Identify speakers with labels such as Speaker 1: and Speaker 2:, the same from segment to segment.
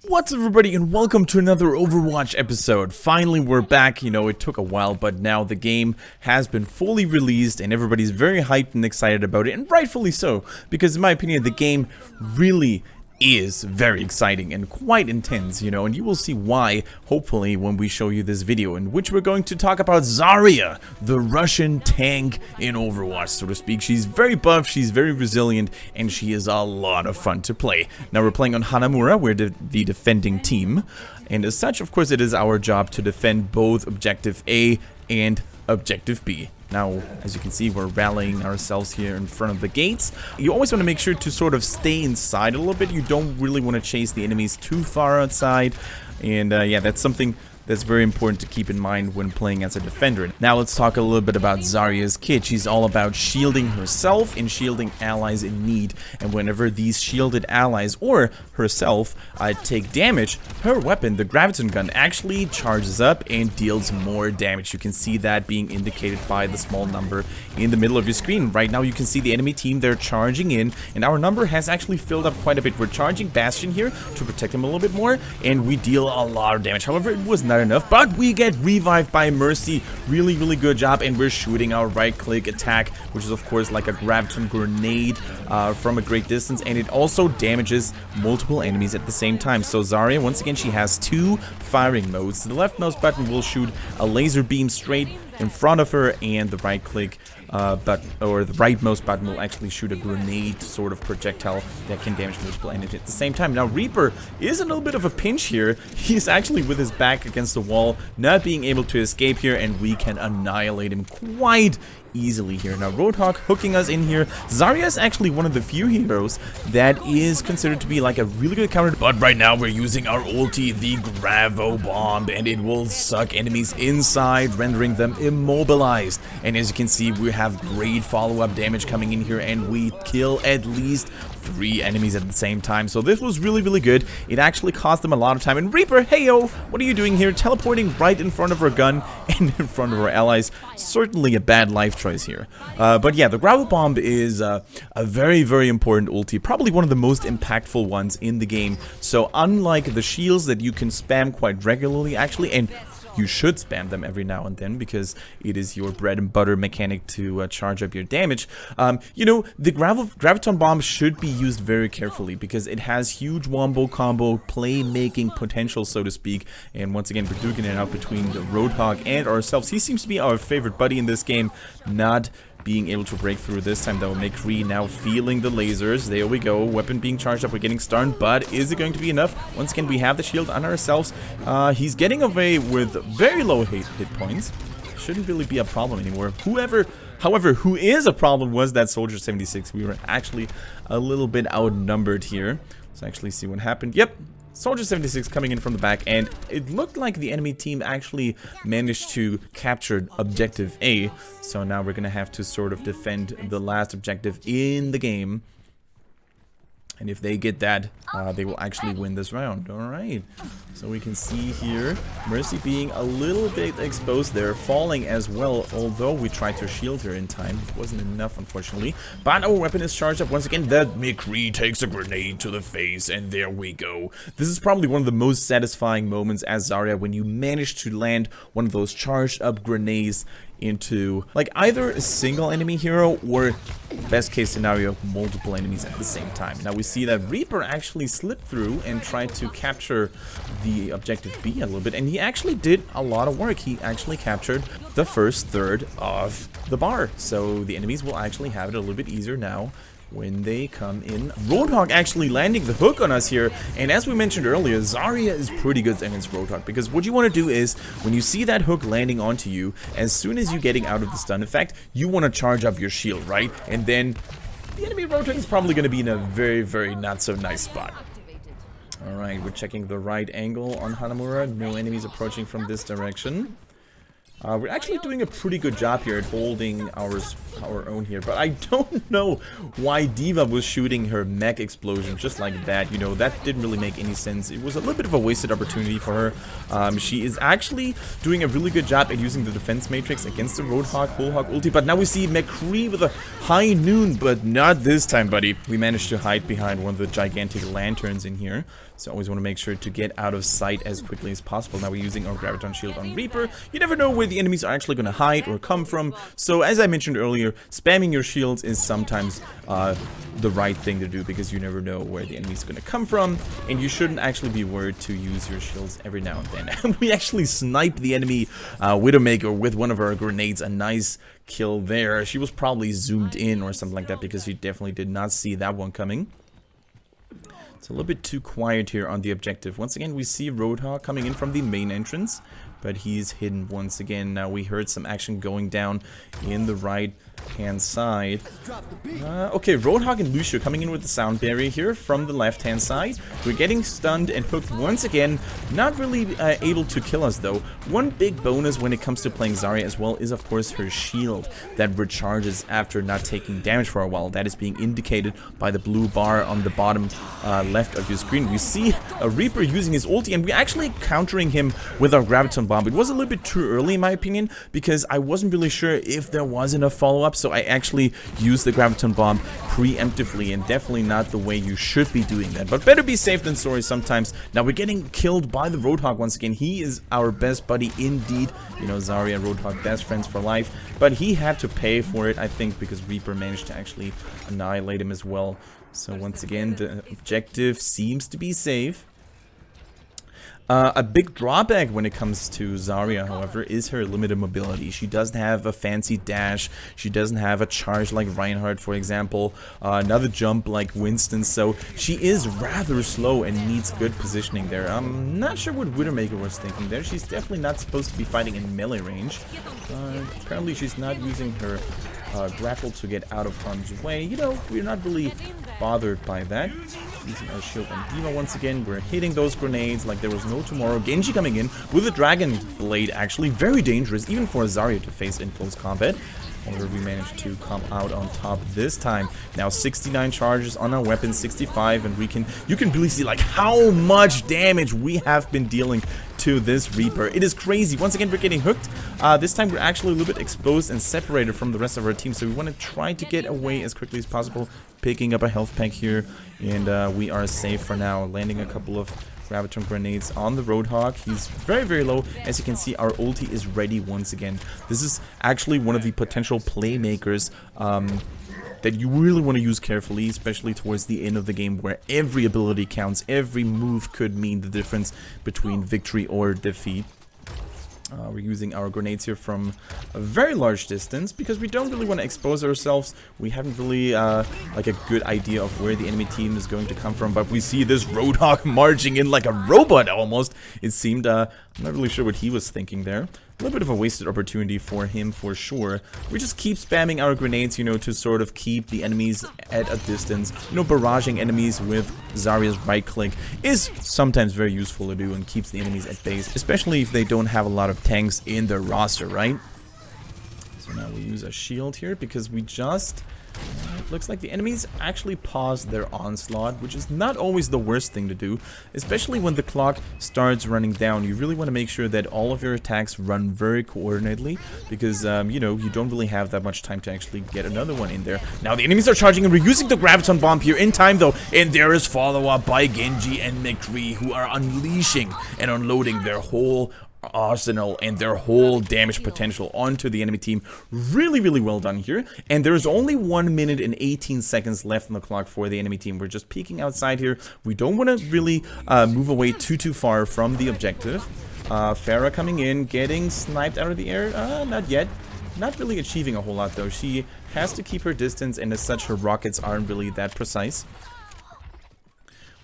Speaker 1: What's up, everybody, and welcome to another Overwatch episode. Finally, we're back. It took a while, but now the game has been fully released and everybody's very hyped and excited about it, and rightfully so, because in my opinion, the game really is very exciting and quite intense, and you will see why, hopefully, when we show you this video, in which we're going to talk about Zarya, the Russian tank in Overwatch, so to speak. She's very buff, she's very resilient, and she is a lot of fun to play. Now, we're playing on Hanamura, we're the defending team, and as such, of course, it is our job to defend both Objective A and Objective B. Now, as you can see, we're rallying ourselves here in front of the gates. You always want to make sure to sort of stay inside a little bit. You don't really want to chase the enemies too far outside. And yeah, that's something that's very important to keep in mind when playing as a defender. Now let's talk a little bit about Zarya's kit. She's all about shielding herself and shielding allies in need. And whenever these shielded allies or herself take damage, her weapon, the graviton gun, actually charges up and deals more damage. You can see that being indicated by the small number in the middle of your screen. Right now you can see the enemy team, they're charging in, and our number has actually filled up quite a bit. We're charging Bastion here to protect him a little bit more, and we deal a lot of damage. However, it was not enough, but we get revived by Mercy. Really good job, and we're shooting our right click attack, which is of course like a graviton grenade from a great distance, and it also damages multiple enemies at the same time. So Zarya, once again, she has two firing modes. The left mouse button will shoot a laser beam straight in front of her, and the right click the right mouse button will actually shoot a grenade sort of projectile that can damage multiple enemies at the same time. Now Reaper is in a little bit of a pinch here. He's actually with his back against the wall, not being able to escape here, and we can annihilate him quite easily here. Now Roadhog hooking us in here. Zarya is actually one of the few heroes that is considered to be like a really good counter, but right now we're using our ulti, the Gravo Bomb, and it will suck enemies inside, rendering them immobilized. And as you can see, we have great follow-up damage coming in here, and we kill at least 3 enemies at the same time. So this was really good. It actually cost them a lot of time. And Reaper, hey yo, what are you doing here? Teleporting right in front of her gun and in front of her allies. Certainly a bad life choice here. But yeah, the Gravo Bomb is a very important ulti. Probably one of the most impactful ones in the game. So unlike the shields that you can spam quite regularly actually, and you should spam them every now and then because it is your bread and butter mechanic to charge up your damage. The Graviton Bomb should be used very carefully because it has huge wombo combo play-making potential, so to speak. And once again, we're duking it out between the Roadhog and ourselves. He seems to be our favorite buddy in this game, not being able to break through this time though. McCree now feeling the lasers. There we go. Weapon being charged up. We're getting stunned, but is it going to be enough? Once again, we have the shield on ourselves. He's getting away with very low hit points. Shouldn't really be a problem anymore. However, who is a problem was that Soldier 76. We were actually a little bit outnumbered here. Let's actually see what happened. Yep. Soldier 76 coming in from the back, and it looked like the enemy team actually managed to capture Objective A. So now we're going to have to sort of defend the last objective in the game. And if they get that, they will actually win this round. Alright, so we can see here Mercy being a little bit exposed there, falling as well, although we tried to shield her in time. It wasn't enough, unfortunately. But our weapon is charged up once again. That McCree takes a grenade to the face, and there we go. This is probably one of the most satisfying moments as Zarya, when you manage to land one of those charged up grenades into like either a single enemy hero or, best case scenario, multiple enemies at the same time. Now we see that Reaper actually slipped through and tried to capture the Objective B a little bit, and he actually did a lot of work. He actually captured the first third of the bar, so the enemies will actually have it a little bit easier now when they come in. Roadhog actually landing the hook on us here, and as we mentioned earlier, Zarya is pretty good against Roadhog, because what you want to do is, when you see that hook landing onto you, as soon as you're getting out of the stun effect, you want to charge up your shield, right? And then the enemy Roadhog is probably going to be in a very not so nice spot. Alright, we're checking the right angle on Hanamura. No enemies approaching from this direction. We're actually doing a pretty good job here at holding our own here, but I don't know why D.Va was shooting her mech explosion just like that. That didn't really make any sense. It was a little bit of a wasted opportunity for her. She is actually doing a really good job at using the defense matrix against the Roadhog, Bullhog ulti, but now we see McCree with a high noon, but not this time, buddy. We managed to hide behind one of the gigantic lanterns in here. So always want to make sure to get out of sight as quickly as possible. Now we're using our Graviton Shield on Reaper. You never know where the enemies are actually going to hide or come from. So as I mentioned earlier, spamming your shields is sometimes the right thing to do, because you never know where the enemy's going to come from, and you shouldn't actually be worried to use your shields every now and then. We actually sniped the enemy Widowmaker with one of our grenades. A nice kill there. She was probably zoomed in or something like that, because she definitely did not see that one coming. It's a little bit too quiet here on the objective. Once again, we see Roadhog coming in from the main entrance, but he's hidden once again. Now we heard some action going down in the right hand side. Okay, Roadhog and Lucio coming in with the sound barrier here from the left hand side. We're getting stunned and hooked once again. Not really able to kill us though. One big bonus when it comes to playing Zarya as well is of course her shield that recharges after not taking damage for a while. That is being indicated by the blue bar on the bottom left of your screen. We see a Reaper using his ulti, and we're actually countering him with our Graviton Bomb. It was a little bit too early in my opinion, because I wasn't really sure if there was enough follow-up. So I actually used the Graviton Bomb preemptively, and definitely not the way you should be doing that. But better be safe than sorry sometimes. Now we're getting killed by the Roadhog once again. He is our best buddy indeed. You know, Zarya and Roadhog, best friends for life. But he had to pay for it, I think, because Reaper managed to actually annihilate him as well. So once again, the objective seems to be safe. A big drawback when it comes to Zarya, however, is her limited mobility. She doesn't have a fancy dash. She doesn't have a charge like Reinhardt, for example. Another jump like Winston. So she is rather slow and needs good positioning there. I'm not sure what Widowmaker was thinking there. She's definitely not supposed to be fighting in melee range. Apparently she's not using her grapple to get out of harm's way. You know, we're not really bothered by that. Using our shield on D.Va once again. We're hitting those grenades like there was no tomorrow. Genji coming in with a Dragon Blade, actually very dangerous even for Zarya to face in close combat. However, we managed to come out on top this time. Now 69 charges on our weapon, 65, and you can really see like how much damage we have been dealing to this Reaper. It is crazy. Once again, we're getting hooked. This time we're actually a little bit exposed and separated from the rest of our team, so we want to try to get away as quickly as possible. Picking up a health pack here, and we are safe for now. Landing a couple of Graviton grenades on the Roadhog. He's very, very low. As you can see, our ulti is ready once again. This is actually one of the potential playmakers that you really want to use carefully, especially towards the end of the game, where every ability counts. Every move could mean the difference between victory or defeat. We're using our grenades here from a very large distance because we don't really want to expose ourselves. We haven't really like a good idea of where the enemy team is going to come from, but we see this Roadhog marching in like a robot almost. It seemed, I'm not really sure what he was thinking there. A little bit of a wasted opportunity for him for sure. We just keep spamming our grenades, you know, to sort of keep the enemies at a distance. You know, barraging enemies with Zarya's right click is sometimes very useful to do and keeps the enemies at base, especially if they don't have a lot of tanks in their roster, right? So now we use a shield here because we just... it looks like the enemies actually paused their onslaught, which is not always the worst thing to do, especially when the clock starts running down. You really want to make sure that all of your attacks run very coordinately, because, you know, you don't really have that much time to actually get another one in there. Now the enemies are charging, and we're using the Graviton Bomb here in time, though, and there is follow-up by Genji and McCree, who are unleashing and unloading their whole arsenal and their whole damage potential onto the enemy team. Really, really well done here. And there's only 1 minute and 18 seconds left on the clock for the enemy team. We're just peeking outside here. We don't want to really move away too far from the objective. Pharah coming in, getting sniped out of the air. Not yet. Not really achieving a whole lot though. She has to keep her distance, and as such her rockets aren't really that precise.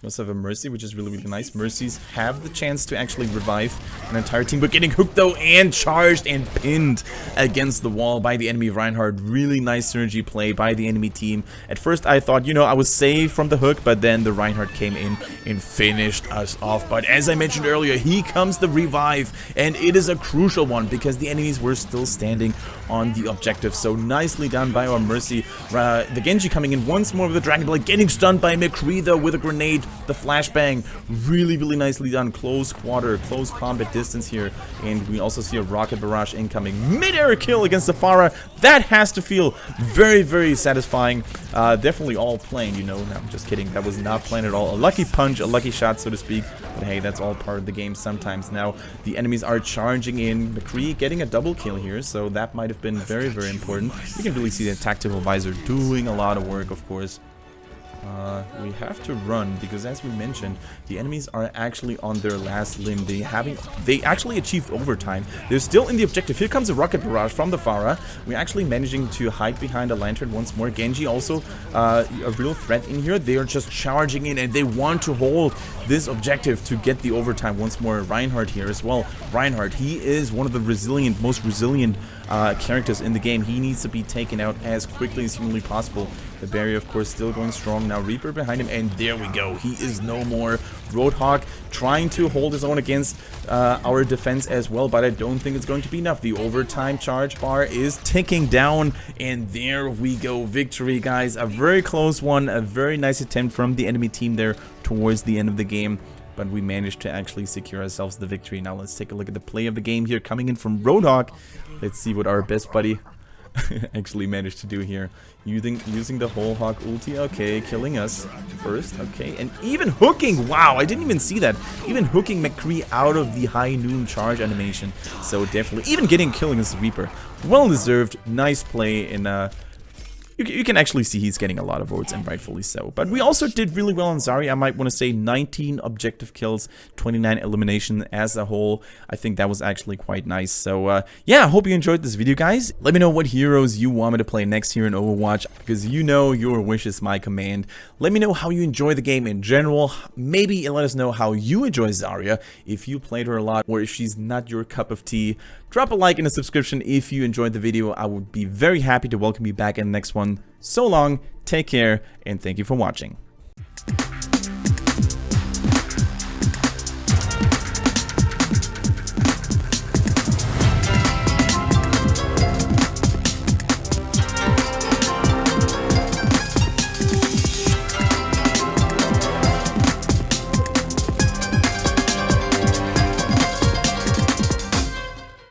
Speaker 1: We also have a Mercy, which is really, really nice. Mercies have the chance to actually revive an entire team, but getting hooked though and charged and pinned against the wall by the enemy Reinhardt. Really nice synergy play by the enemy team. At first I thought, you know, I was safe from the hook, but then the Reinhardt came in and finished us off. But as I mentioned earlier, here comes the revive, and it is a crucial one because the enemies were still standing on the objective. So nicely done by our Mercy. The Genji coming in once more with the Dragon Blade, getting stunned by McCree though with a grenade. The flashbang, really, really nicely done. Close quarter, close combat distance here. And we also see a rocket barrage incoming. Mid-air kill against the Pharah. That has to feel very, very satisfying. Definitely all planned, you know. No, I'm just kidding. That was not planned at all. A lucky punch, a lucky shot, so to speak. But hey, that's all part of the game sometimes. Now, the enemies are charging in. McCree getting a double kill here, so that might have been very, very important. You can really see the tactical visor doing a lot of work, of course. We have to run because, as we mentioned, the enemies are actually on their last limb. They actually achieved overtime. They're still in the objective. Here comes a rocket barrage from the Pharah. We're actually managing to hide behind a lantern once more. Genji also a real threat in here. They are just charging in and they want to hold this objective to get the overtime once more. Reinhardt here as well. Reinhardt, he is one of the most resilient characters in the game. He needs to be taken out as quickly as humanly possible. The barrier, of course, still going strong. Now Reaper behind him, and there we go. He is no more. Roadhog trying to hold his own against our defense as well, but I don't think it's going to be enough. The overtime charge bar is ticking down, and there we go. Victory, guys. A very close one. A very nice attempt from the enemy team there towards the end of the game. But we managed to actually secure ourselves the victory. Now let's take a look at the play of the game here coming in from Roadhog. Let's see what our best buddy actually managed to do here. Using the whole Hawk ulti. Okay, killing us first. Okay, and even hooking. Wow, I didn't even see that. Even hooking McCree out of the high noon charge animation. So definitely, even getting killing as Reaper. Well deserved. Nice play in you can actually see he's getting a lot of votes, and rightfully so. But we also did really well on Zarya. I might want to say 19 objective kills, 29 elimination as a whole. I think that was actually quite nice. So yeah, I hope you enjoyed this video, guys. Let me know what heroes you want me to play next here in Overwatch, because you know your wish is my command. Let me know how you enjoy the game in general. Maybe let us know how you enjoy Zarya, if you played her a lot or if she's not your cup of tea. Drop a like and a subscription if you enjoyed the video. I would be very happy to welcome you back in the next one. So long, take care, and thank you for watching.